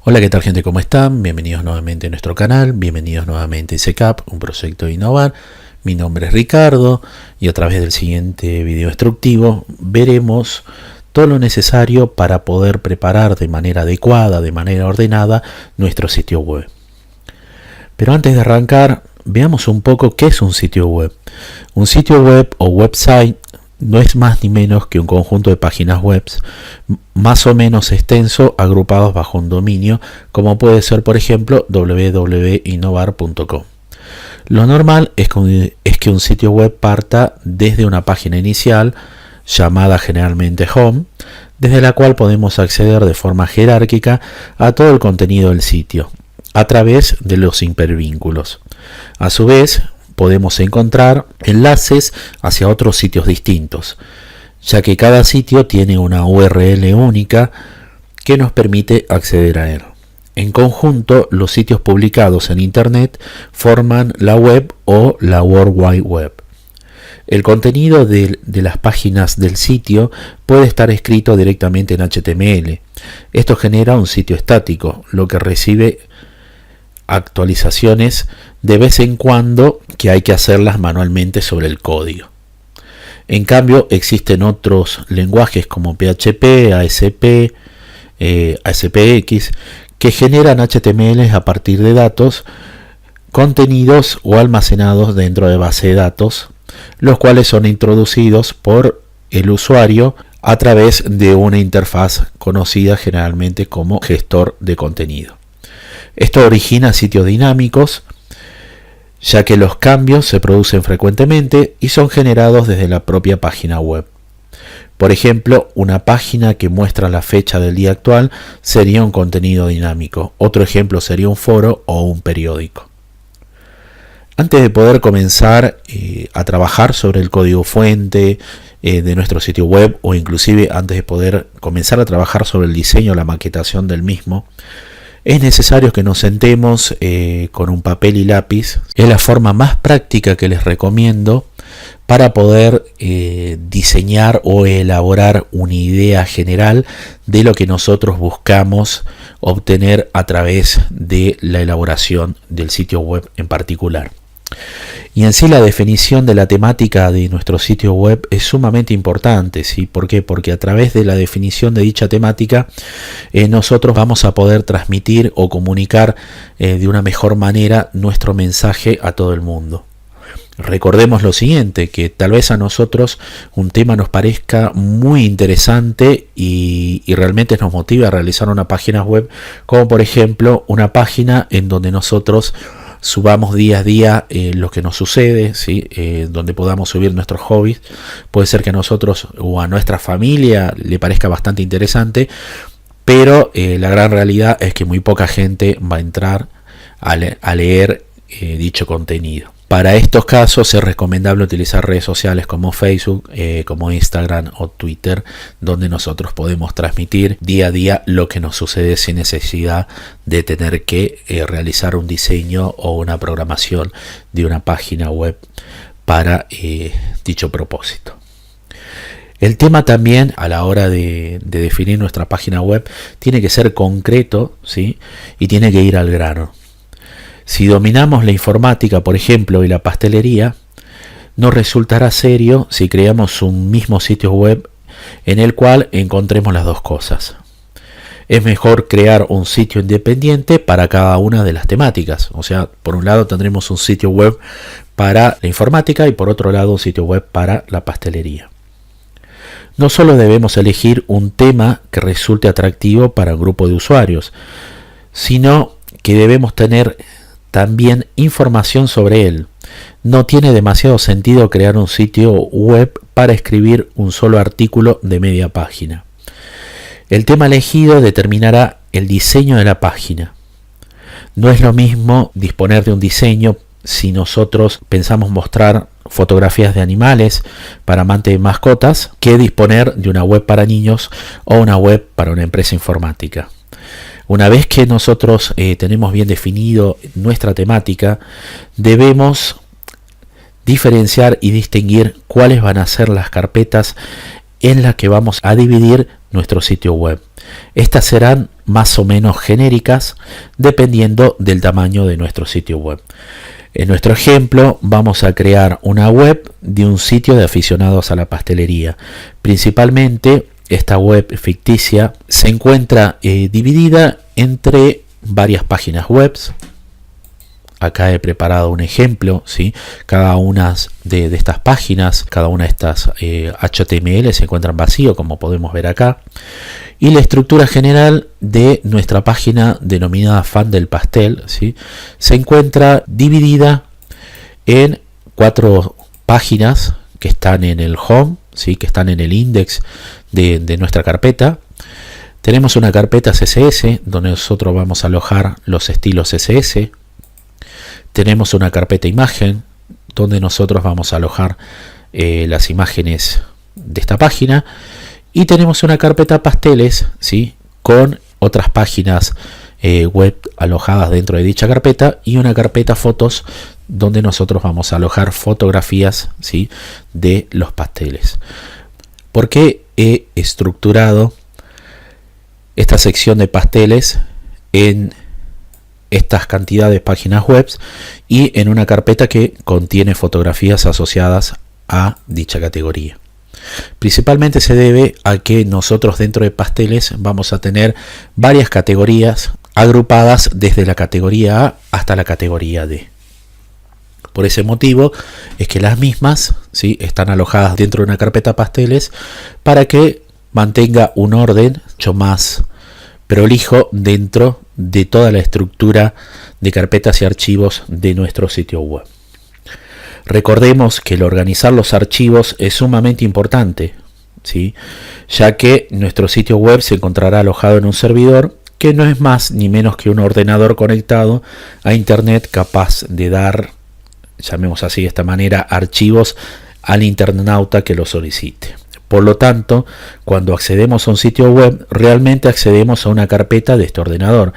Hola, ¿qué tal gente? ¿Cómo están? Bienvenidos nuevamente a nuestro canal, bienvenidos nuevamente a SECAP, un proyecto de innovar. Mi nombre es Ricardo y a través del siguiente video instructivo veremos todo lo necesario para poder preparar de manera adecuada, de manera ordenada, nuestro sitio web. Pero antes de arrancar, veamos un poco qué es un sitio web. Un sitio web o website no es más ni menos que un conjunto de páginas web más o menos extenso agrupados bajo un dominio, como puede ser por ejemplo www.innovar.com. Lo normal es que un sitio web parta desde una página inicial llamada generalmente home, desde la cual podemos acceder de forma jerárquica a todo el contenido del sitio a través de los hipervínculos. A su vez, podemos encontrar enlaces hacia otros sitios distintos, ya que cada sitio tiene una URL única que nos permite acceder a él. En conjunto, los sitios publicados en Internet forman la web o la World Wide Web. El contenido de las páginas del sitio puede estar escrito directamente en HTML. Esto genera un sitio estático, lo que recibe actualizaciones de vez en cuando que hay que hacerlas manualmente sobre el código. En cambio, existen otros lenguajes como PHP, ASP, ASPX que generan HTML a partir de datos contenidos o almacenados dentro de base de datos, los cuales son introducidos por el usuario a través de una interfaz conocida generalmente como gestor de contenido. Esto origina sitios dinámicos, ya que los cambios se producen frecuentemente y son generados desde la propia página web. Por ejemplo, una página que muestra la fecha del día actual sería un contenido dinámico. Otro ejemplo sería un foro o un periódico. Antes de poder comenzar a trabajar sobre el código fuente de nuestro sitio web, o inclusive antes de poder comenzar a trabajar sobre el diseño o la maquetación del mismo, es necesario que nos sentemos con un papel y lápiz. Es la forma más práctica que les recomiendo para poder diseñar o elaborar una idea general de lo que nosotros buscamos obtener a través de la elaboración del sitio web en particular. Y en sí la definición de la temática de nuestro sitio web es sumamente importante, ¿sí? ¿Por qué? Porque a través de la definición de dicha temática nosotros vamos a poder transmitir o comunicar de una mejor manera nuestro mensaje a todo el mundo. Recordemos lo siguiente, que tal vez a nosotros un tema nos parezca muy interesante y realmente nos motive a realizar una página web, como por ejemplo una página en donde nosotros subamos día a día lo que nos sucede, ¿sí? Donde podamos subir nuestros hobbies. Puede ser que a nosotros o a nuestra familia le parezca bastante interesante, pero la gran realidad es que muy poca gente va a entrar a leer dicho contenido. Para estos casos es recomendable utilizar redes sociales como Facebook, como Instagram o Twitter, donde nosotros podemos transmitir día a día lo que nos sucede sin necesidad de tener que realizar un diseño o una programación de una página web para dicho propósito. El tema también a la hora de definir nuestra página web tiene que ser concreto, ¿sí? Y tiene que ir al grano. Si dominamos la informática, por ejemplo, y la pastelería, nos resultará serio si creamos un mismo sitio web en el cual encontremos las dos cosas. Es mejor crear un sitio independiente para cada una de las temáticas. O sea, por un lado tendremos un sitio web para la informática y por otro lado un sitio web para la pastelería. No solo debemos elegir un tema que resulte atractivo para un grupo de usuarios, sino que debemos tener también información sobre él. No tiene demasiado sentido crear un sitio web para escribir un solo artículo de media página. El tema elegido determinará el diseño de la página. No es lo mismo disponer de un diseño si nosotros pensamos mostrar fotografías de animales para amantes de mascotas que disponer de una web para niños o una web para una empresa informática. Una vez que nosotros tenemos bien definido nuestra temática, debemos diferenciar y distinguir cuáles van a ser las carpetas en la que vamos a dividir nuestro sitio web. Estas serán más o menos genéricas dependiendo del tamaño de nuestro sitio web. En nuestro ejemplo vamos a crear una web de un sitio de aficionados a la pastelería. Principalmente esta web ficticia se encuentra dividida entre varias páginas web. Acá he preparado un ejemplo, ¿sí? Cada una de estas páginas, cada una de estas HTML se encuentran vacío, como podemos ver acá. Y la estructura general de nuestra página denominada Fan del Pastel, ¿sí? Se encuentra dividida en 4 páginas que están en el home, ¿sí? Que están en el index de nuestra carpeta. Tenemos una carpeta CSS donde nosotros vamos a alojar los estilos CSS. Tenemos una carpeta imagen donde nosotros vamos a alojar las imágenes de esta página. Y tenemos una carpeta pasteles, ¿sí? Con otras páginas web alojadas dentro de dicha carpeta. Y una carpeta fotos donde nosotros vamos a alojar fotografías, ¿sí? De los pasteles. ¿Por qué he estructurado esta sección de pasteles en estas cantidades de páginas web y en una carpeta que contiene fotografías asociadas a dicha categoría? Principalmente se debe a que nosotros dentro de pasteles vamos a tener varias categorías agrupadas desde la categoría A hasta la categoría D. Por ese motivo es que las mismas, ¿sí? Están alojadas dentro de una carpeta pasteles para que mantenga un orden mucho más prolijo dentro de toda la estructura de carpetas y archivos de nuestro sitio web. Recordemos que el organizar los archivos es sumamente importante, ¿sí? Ya que nuestro sitio web se encontrará alojado en un servidor que no es más ni menos que un ordenador conectado a internet capaz de dar, llamemos así de esta manera, archivos al internauta que lo solicite. Por lo tanto, cuando accedemos a un sitio web, realmente accedemos a una carpeta de este ordenador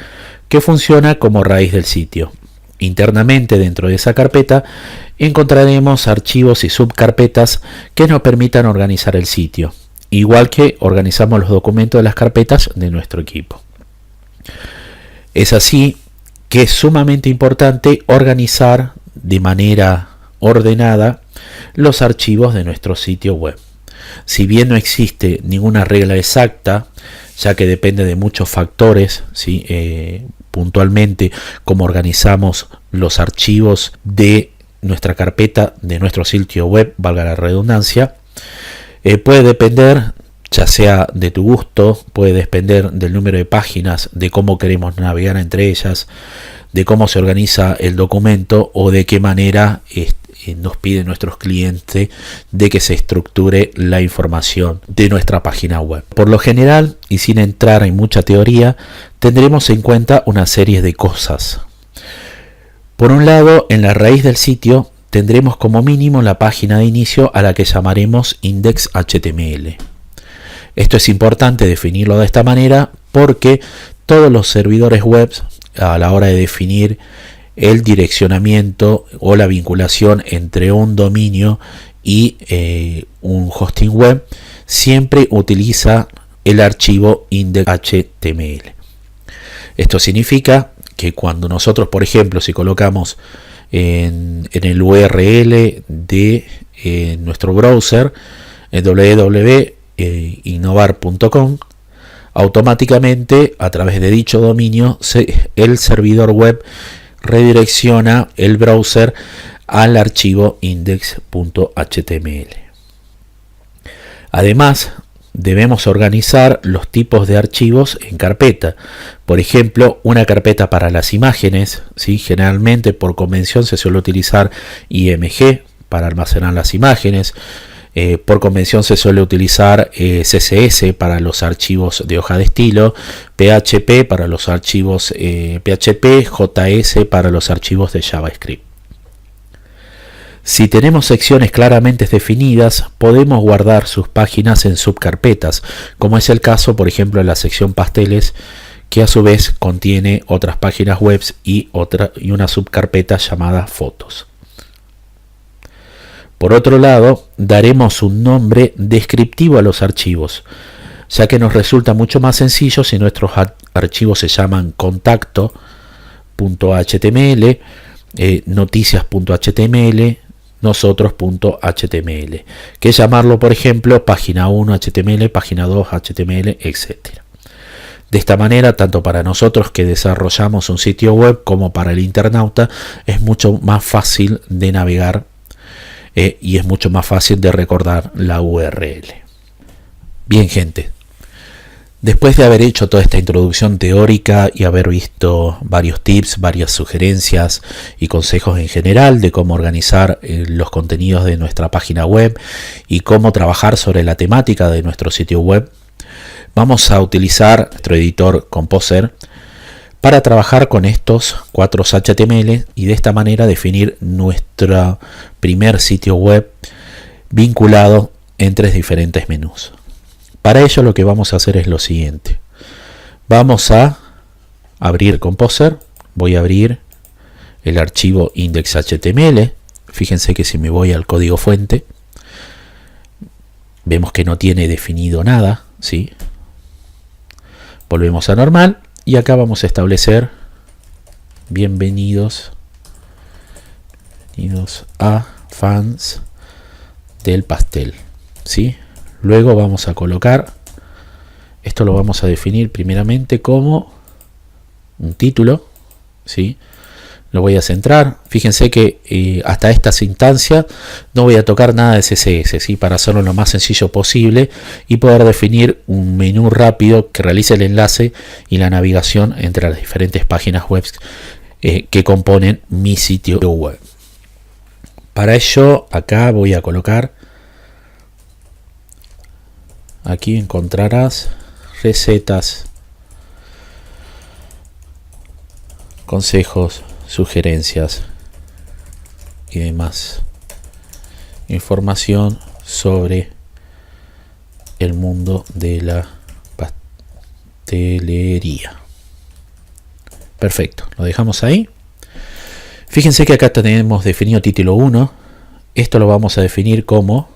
que funciona como raíz del sitio. Internamente dentro de esa carpeta encontraremos archivos y subcarpetas que nos permitan organizar el sitio, igual que organizamos los documentos de las carpetas de nuestro equipo. Es así que es sumamente importante organizar de manera ordenada los archivos de nuestro sitio web. Si bien no existe ninguna regla exacta, ya que depende de muchos factores, ¿sí? Puntualmente cómo organizamos los archivos de nuestra carpeta de nuestro sitio web, valga la redundancia, puede depender ya sea de tu gusto, puede depender del número de páginas, de cómo queremos navegar entre ellas, de cómo se organiza el documento o de qué manera nos piden nuestros clientes de que se estructure la información de nuestra página web. Por lo general, y sin entrar en mucha teoría, tendremos en cuenta una serie de cosas. Por un lado, en la raíz del sitio tendremos como mínimo la página de inicio a la que llamaremos index.html. Esto es importante definirlo de esta manera porque todos los servidores web, a la hora de definir el direccionamiento o la vinculación entre un dominio y un hosting web, siempre utiliza el archivo index.html. Esto significa que cuando nosotros, por ejemplo, si colocamos en el URL de nuestro browser www.innovar.com, automáticamente a través de dicho dominio el servidor web redirecciona el browser al archivo index.html. Además, debemos organizar los tipos de archivos en carpeta. Por ejemplo, una carpeta para las imágenes, ¿sí? Generalmente por convención se suele utilizar IMG para almacenar las imágenes. Por convención se suele utilizar CSS para los archivos de hoja de estilo, PHP para los archivos PHP, JS para los archivos de JavaScript. Si tenemos secciones claramente definidas, podemos guardar sus páginas en subcarpetas, como es el caso, por ejemplo, en la sección pasteles, que a su vez contiene otras páginas web y una subcarpeta llamada fotos. Por otro lado, daremos un nombre descriptivo a los archivos, ya que nos resulta mucho más sencillo si nuestros archivos se llaman contacto.html, noticias.html, nosotros.html, que llamarlo, por ejemplo, página 1 HTML, página 2 HTML, etc. De esta manera, tanto para nosotros que desarrollamos un sitio web como para el internauta, es mucho más fácil de navegar y es mucho más fácil de recordar la URL. Bien, gente, después de haber hecho toda esta introducción teórica y haber visto varios tips, varias sugerencias y consejos en general de cómo organizar los contenidos de nuestra página web y cómo trabajar sobre la temática de nuestro sitio web, vamos a utilizar nuestro editor Composer para trabajar con estos 4 HTML y de esta manera definir nuestro primer sitio web vinculado en 3 diferentes menús. Para ello lo que vamos a hacer es lo siguiente. Vamos a abrir Composer, voy a abrir el archivo index.html. Fíjense que si me voy al código fuente, vemos que no tiene definido nada, ¿sí? Volvemos a normal y acá vamos a establecer bienvenidos a fans del pastel, ¿sí? Luego vamos a colocar, esto lo vamos a definir primeramente como un título, ¿sí? Lo voy a centrar. Fíjense que hasta esta instancia no voy a tocar nada de CSS, ¿sí? Para hacerlo lo más sencillo posible y poder definir un menú rápido que realice el enlace y la navegación entre las diferentes páginas web que componen mi sitio web. Para ello, acá voy a colocar, aquí encontrarás recetas, consejos, sugerencias y demás información sobre el mundo de la pastelería. Perfecto, lo dejamos ahí. Fíjense que acá tenemos definido título 1. Esto lo vamos a definir como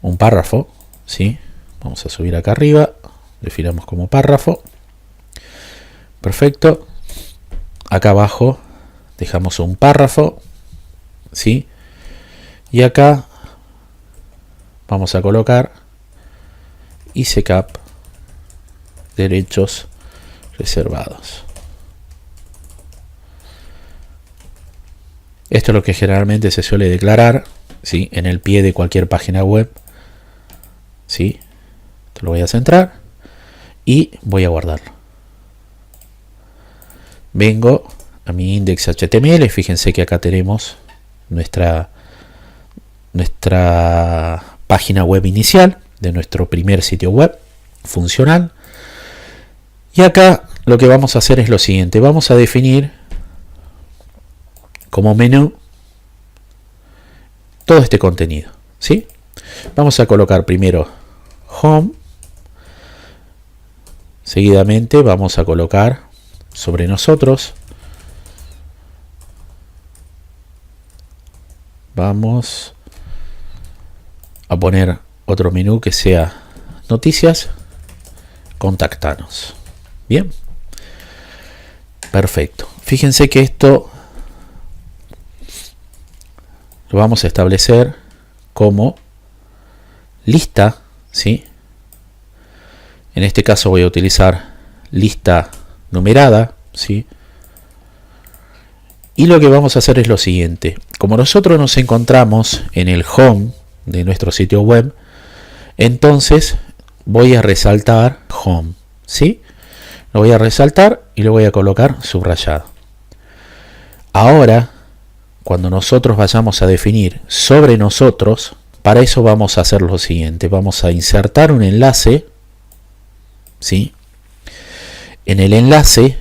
un párrafo, ¿sí? Vamos a subir acá arriba, definamos como párrafo. Perfecto. Acá abajo dejamos un párrafo, ¿sí? Y acá vamos a colocar ICCAP derechos reservados. Esto es lo que generalmente se suele declarar, ¿sí? En el pie de cualquier página web, ¿sí? Esto lo voy a centrar y voy a guardarlo. Vengo a mi index.html, fíjense que acá tenemos nuestra página web inicial de nuestro primer sitio web funcional. Y acá lo que vamos a hacer es lo siguiente, vamos a definir como menú todo este contenido, ¿sí? Vamos a colocar primero Home, seguidamente vamos a colocar sobre nosotros, vamos a poner otro menú que sea noticias, contactanos. Bien, perfecto. Fíjense que esto lo vamos a establecer como lista, ¿sí? En este caso voy a utilizar lista numerada, ¿sí? Y lo que vamos a hacer es lo siguiente. Como nosotros nos encontramos en el home de nuestro sitio web, entonces voy a resaltar home, ¿sí? Lo voy a resaltar y lo voy a colocar subrayado. Ahora, cuando nosotros vayamos a definir sobre nosotros, para eso vamos a hacer lo siguiente. Vamos a insertar un enlace, ¿sí? En el enlace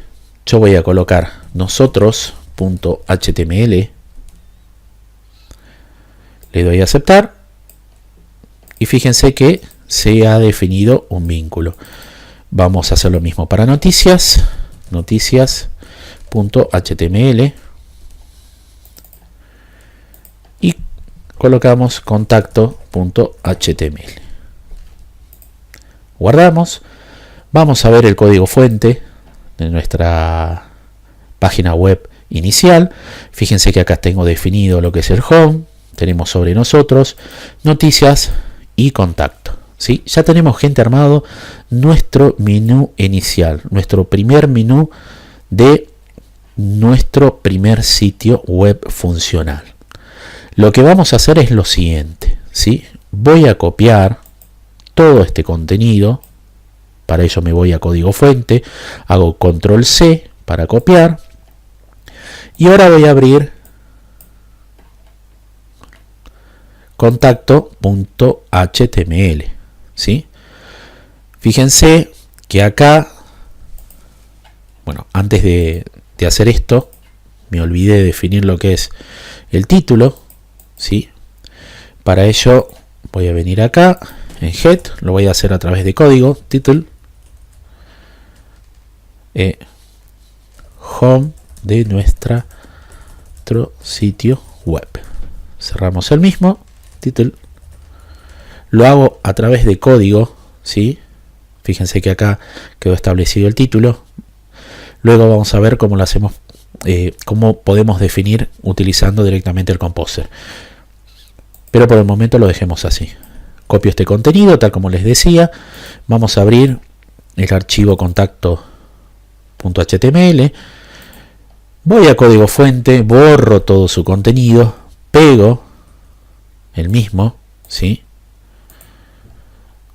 yo voy a colocar nosotros.html, le doy a aceptar y fíjense que se ha definido un vínculo. Vamos a hacer lo mismo para noticias, noticias.html, y colocamos contacto.html. Guardamos. Vamos a ver el código fuente de nuestra página web inicial. Fíjense que acá tengo definido lo que es el home. Tenemos sobre nosotros, noticias y contacto. ¿Sí? Ya tenemos, gente, armado nuestro menú inicial, nuestro primer menú de nuestro primer sitio web funcional. Lo que vamos a hacer es lo siguiente, ¿sí? Voy a copiar todo este contenido. Para ello me voy a código fuente, hago control C para copiar y ahora voy a abrir contacto.html, ¿sí? Fíjense que acá, bueno, antes de hacer esto me olvidé de definir lo que es el título, ¿sí? Para ello voy a venir acá en head, lo voy a hacer a través de código, title, home de nuestro sitio web. Cerramos el mismo, title, lo hago a través de código, ¿sí? Fíjense que acá quedó establecido el título. Luego vamos a ver cómo lo hacemos, cómo podemos definir utilizando directamente el Composer. Pero por el momento lo dejemos así. Copio este contenido, tal como les decía. Vamos a abrir el archivo contacto.html. Voy a código fuente, borro todo su contenido, pego el mismo, ¿sí?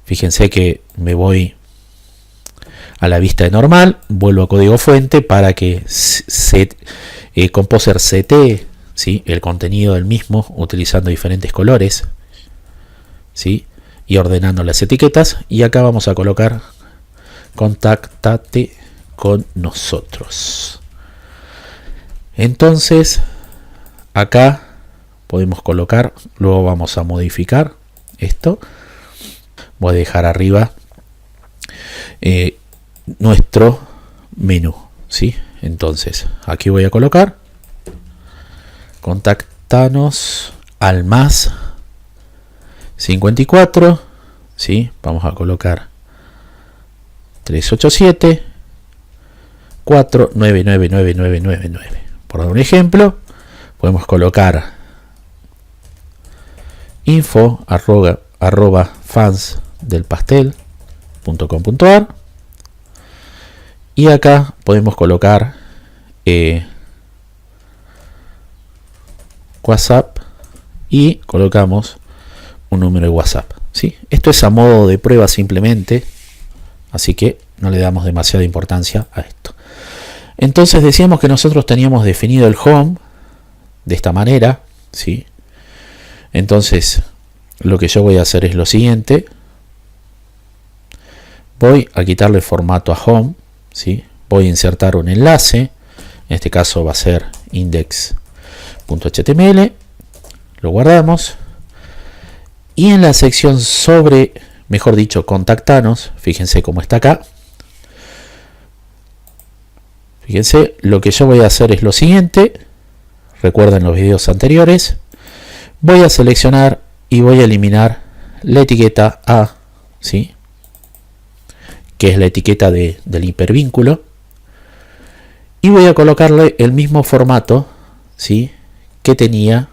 Fíjense que me voy a la vista de normal, vuelvo a código fuente para que Composer setee, ¿sí?, el contenido del mismo utilizando diferentes colores, ¿sí?, y ordenando las etiquetas. Y acá vamos a colocar contáctate con nosotros. Entonces acá podemos colocar, luego vamos a modificar esto. Voy a dejar arriba nuestro menú, ¿sí? Entonces aquí voy a colocar contactanos al más 54, ¿sí? Vamos a colocar 387 4999999. Por dar un ejemplo, podemos colocar info arroba fansdelpastel.com.ar y acá podemos colocar WhatsApp y colocamos un número de WhatsApp, ¿sí? Esto es a modo de prueba simplemente, así que no le damos demasiada importancia a esto. Entonces decíamos que nosotros teníamos definido el home de esta manera, ¿sí? Entonces lo que yo voy a hacer es lo siguiente. Voy a quitarle formato a home, ¿sí? Voy a insertar un enlace, en este caso va a ser index.html, lo guardamos y en la sección sobre, mejor dicho, contactanos, fíjense cómo está acá. Fíjense, lo que yo voy a hacer es lo siguiente. Recuerden los videos anteriores. Voy a seleccionar y voy a eliminar la etiqueta A, ¿sí?, que es la etiqueta del hipervínculo, y voy a colocarle el mismo formato, ¿sí?, que tenía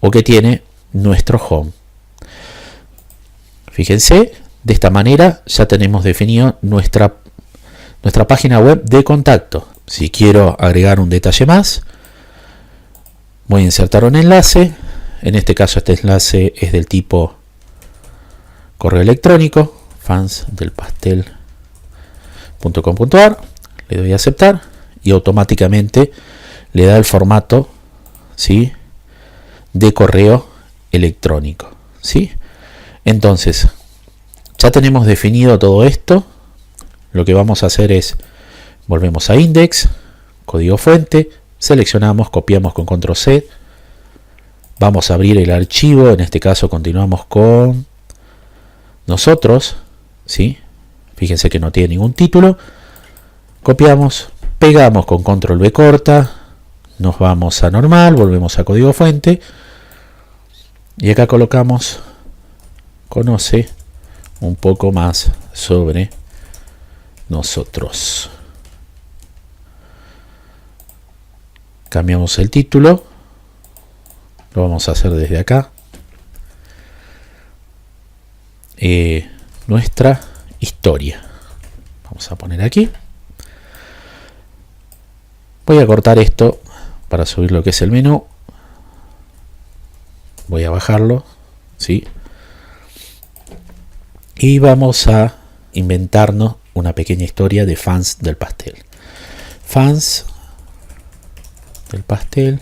o que tiene nuestro home. Fíjense, de esta manera ya tenemos definido nuestra página web de contacto. Si quiero agregar un detalle más, voy a insertar un enlace. En este caso este enlace es del tipo correo electrónico, fansdelpastel.com.ar. Le doy a aceptar y automáticamente le da el formato, ¿sí?, de correo electrónico, ¿sí? Entonces ya tenemos definido todo esto. Lo que vamos a hacer es, volvemos a index, código fuente, seleccionamos, copiamos con control C, vamos a abrir el archivo, en este caso continuamos con nosotros, ¿sí? Fíjense que no tiene ningún título, copiamos, pegamos con control V corta, nos vamos a normal, volvemos a código fuente, Y acá colocamos conoce un poco más sobre nosotros. Cambiamos el título. Lo vamos a hacer desde acá. Nuestra historia. Vamos a poner aquí. Voy a cortar esto para subir lo que es el menú. Voy a bajarlo, ¿sí? Y vamos a inventarnos una pequeña historia de Fans del Pastel. Fans del Pastel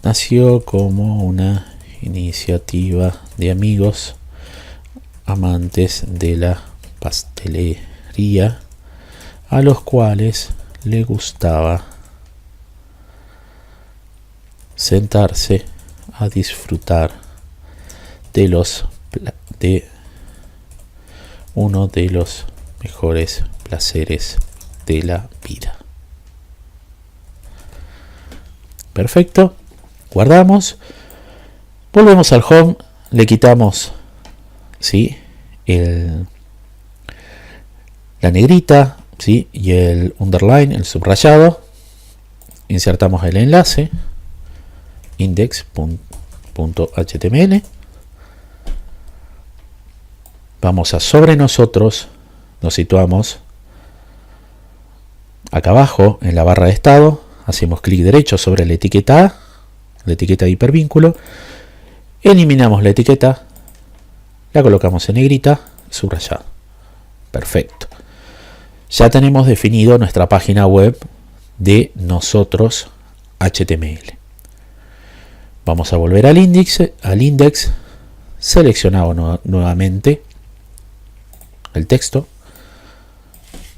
nació como una iniciativa de amigos amantes de la pastelería, a los cuales le gustaba sentarse a disfrutar de uno de los mejores placeres de la vida. Perfecto, guardamos, volvemos al home, le quitamos, ¿sí?, la negrita, ¿sí?, y el underline, el subrayado. Insertamos el enlace index.html. Vamos a sobre nosotros, nos situamos acá abajo en la barra de estado, hacemos clic derecho sobre la etiqueta A, la etiqueta de hipervínculo, eliminamos la etiqueta, la colocamos en negrita, subrayado. Perfecto. Ya tenemos definido nuestra página web de nosotros HTML. Vamos a volver al index, seleccionado nuevamente el texto.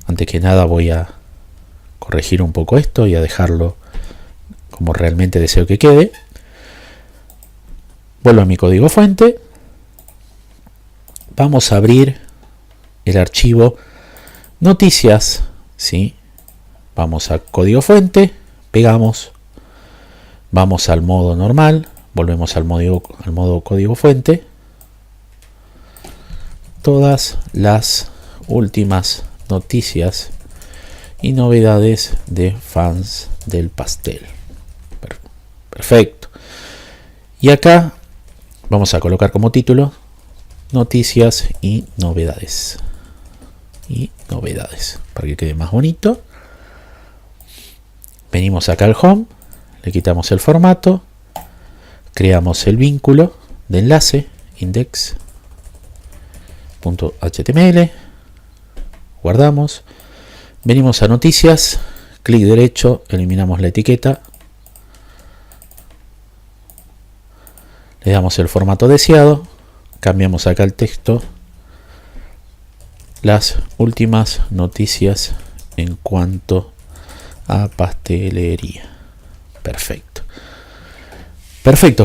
Antes que nada voy a corregir un poco esto y a dejarlo como realmente deseo que quede. Vuelvo a mi código fuente. Vamos a abrir el archivo noticias, ¿sí? Vamos a código fuente, pegamos, vamos al modo normal, volvemos al modo código fuente. Todas las últimas noticias y novedades de Fans del Pastel. Perfecto. Y acá vamos a colocar como título noticias y novedades. Para que quede más bonito. Venimos acá al home, le quitamos el formato, creamos el vínculo de enlace index.html, guardamos, venimos a noticias, clic derecho, eliminamos la etiqueta, le damos el formato deseado, cambiamos acá el texto, las últimas noticias en cuanto a pastelería. Perfecto,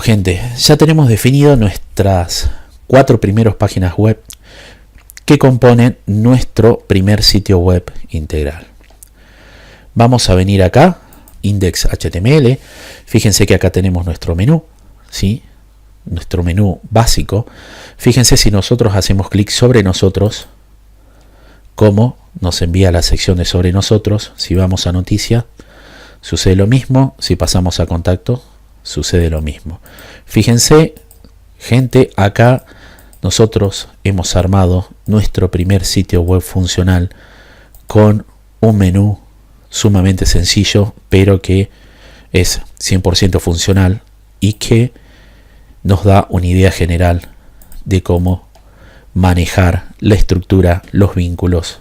gente, ya tenemos definido nuestras 4 primeras páginas web que componen nuestro primer sitio web integral. Vamos a venir acá, index.html. Fíjense que acá tenemos nuestro menú, ¿sí?, nuestro menú básico. Fíjense, si nosotros hacemos clic sobre nosotros, cómo nos envía a la sección de sobre nosotros. Si vamos a noticia, sucede lo mismo. Si pasamos a contacto, sucede lo mismo. Fíjense, gente, acá nosotros hemos armado nuestro primer sitio web funcional con un menú sumamente sencillo, pero que es 100% funcional y que nos da una idea general de cómo manejar la estructura, los vínculos,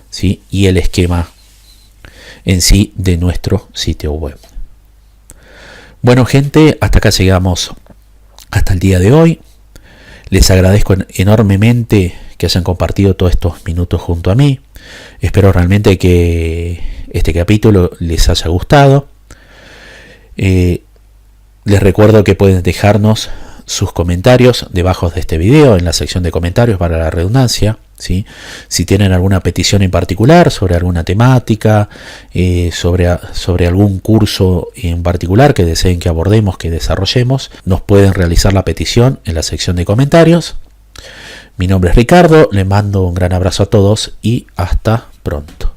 ¿sí?, y el esquema en sí de nuestro sitio web. Bueno, gente, hasta acá llegamos hasta el día de hoy. Les agradezco enormemente que hayan compartido todos estos minutos junto a mí. Espero realmente que este capítulo les haya gustado. Les recuerdo que pueden dejarnos sus comentarios debajo de este video, en la sección de comentarios para la redundancia, ¿sí? Si tienen alguna petición en particular sobre alguna temática, sobre algún curso en particular que deseen que abordemos, que desarrollemos, nos pueden realizar la petición en la sección de comentarios. Mi nombre es Ricardo, les mando un gran abrazo a todos y hasta pronto.